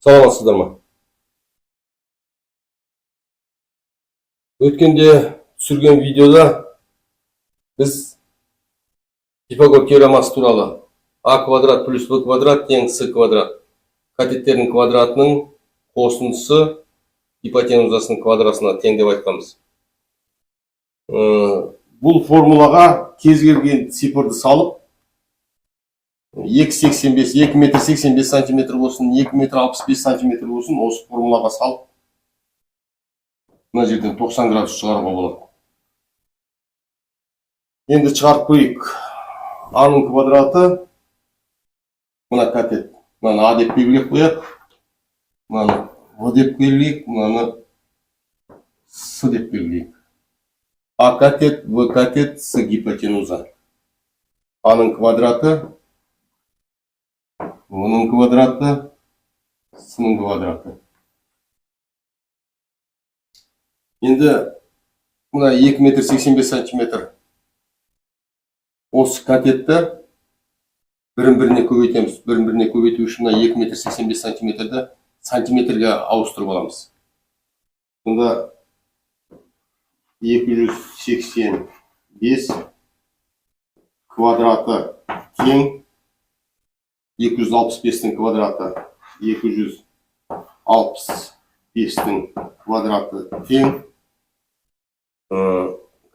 Саламатсыздар ма? Өткенде түсірген видеода біз Пифагор теоремасы туралы а квадрат плюс b квадрат тең с квадрат катеттердің квадратының қосындысы гипотенузасының квадратына тең деп айтқанбыз. Бұл формулаға кез келген цифрды салып 2,85 2 метр 85 сантиметр болсын, 2 метр 65 сантиметр болсын, осы формулаға салып мына жерден 90 градус шығаруға болады. Енді шығарып көрейік. А-ның квадраты, мына катет, мынаны А деп белгілеп қояйық, мынаны В деп белгілейік, мынаны С деп белгілейік. А катет, В катет, С гипотенуза. А-ның квадраты, В-ның квадраты, С-ның квадраты. Енді мына 2 метр 85 сантиметр осы катетті бірін-біріне көбейтеміз. Бірін-біріне көбейту үшін 2 метр 85 сантиметрді сантиметрге ауыстырып аламыз. Бұнда 285 квадраты тең 265-тің квадраты 265-тің квадраты тең.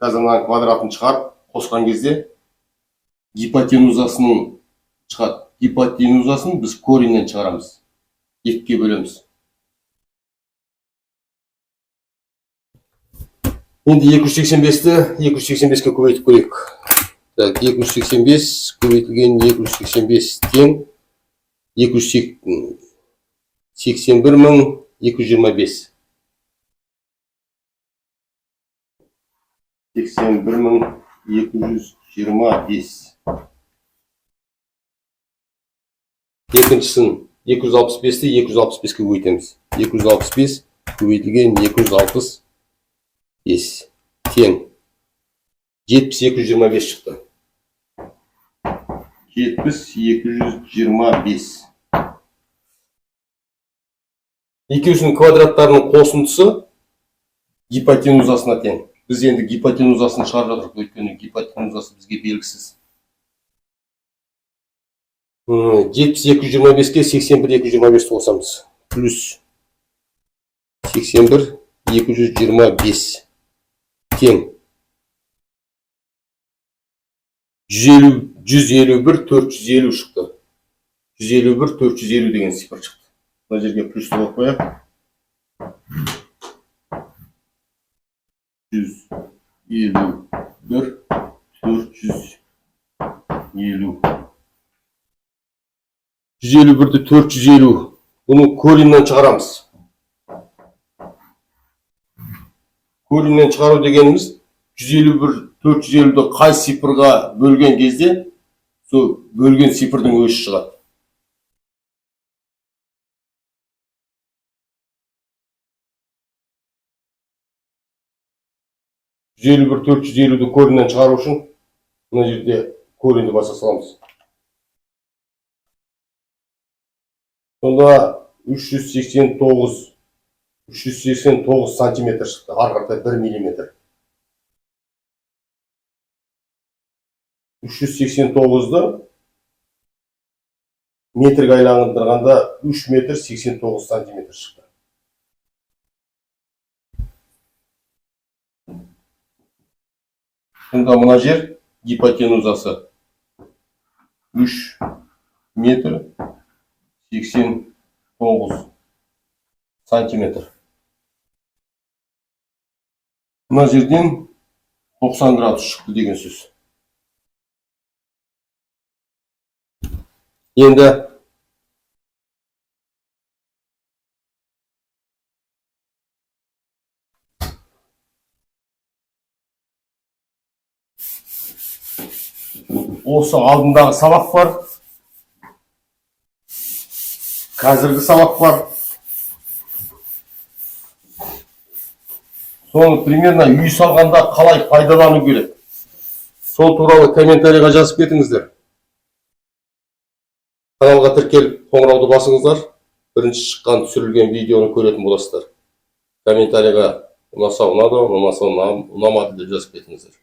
Қазір мына квадратын шығарып қосқан кезде гипотенузасының шығады. Гипотенузасын біз кореннен шығарамыз. 2-ге бөлеміз. Енді 285-ті 285-ке көбейтіп көрейік. 285 көбейтілген 285 тең 281.225. 81.225. Екіншісін 265-ті 265-ке көбейтеміз. 265 көбейтілген 265 тең 70-225 шықты. 70-225. Екеуісінің квадраттарының қосындысы гипотенузасына тең. Біз енді гипотенузасын шығарып жатырмыз, өйткені гипотенузасы бізге белгісіз. 70-225-ке 81-225 қосамыз. Плюс 81-225 тең 151-450 шықты. 151-450 деген цифр шықты. Мына жерге плюс қойып қояйық. 151-450. Бұны кореннен шығарамыз. Кореннен шығару дегеніміз 151-450-ді қай цифрға бөлген кезде сол бөлген цифрдің өзі шығады. 151-450-ді кореннен шығару үшін мына жерде коренді баса саламыз. Сонда 389 сантиметр шықты. Арқарда 1 миллиметр. 389-ды метрге айландырғанда 3 метр 89 сантиметр шықты. Сонда мына жер гипотенузасы 3 метр 89 сантиметр. Мына жерден 90 градус шықты деген сөз. Енді осы алдындағы сабақ бар. Қазіргі сабақ бар. Соны примерно үй салғанда қалай пайдалану керек. Сол туралы комментарийға жазып кетіңіздер. Каналға тіркеліп қоңырауды басыңыздар. бірінші шыққан түсірілген видеоны көретін боласыздар. Комментарийға ұнаса ұнады, ұнамаса ұнамады деп жазып кетіңіздер.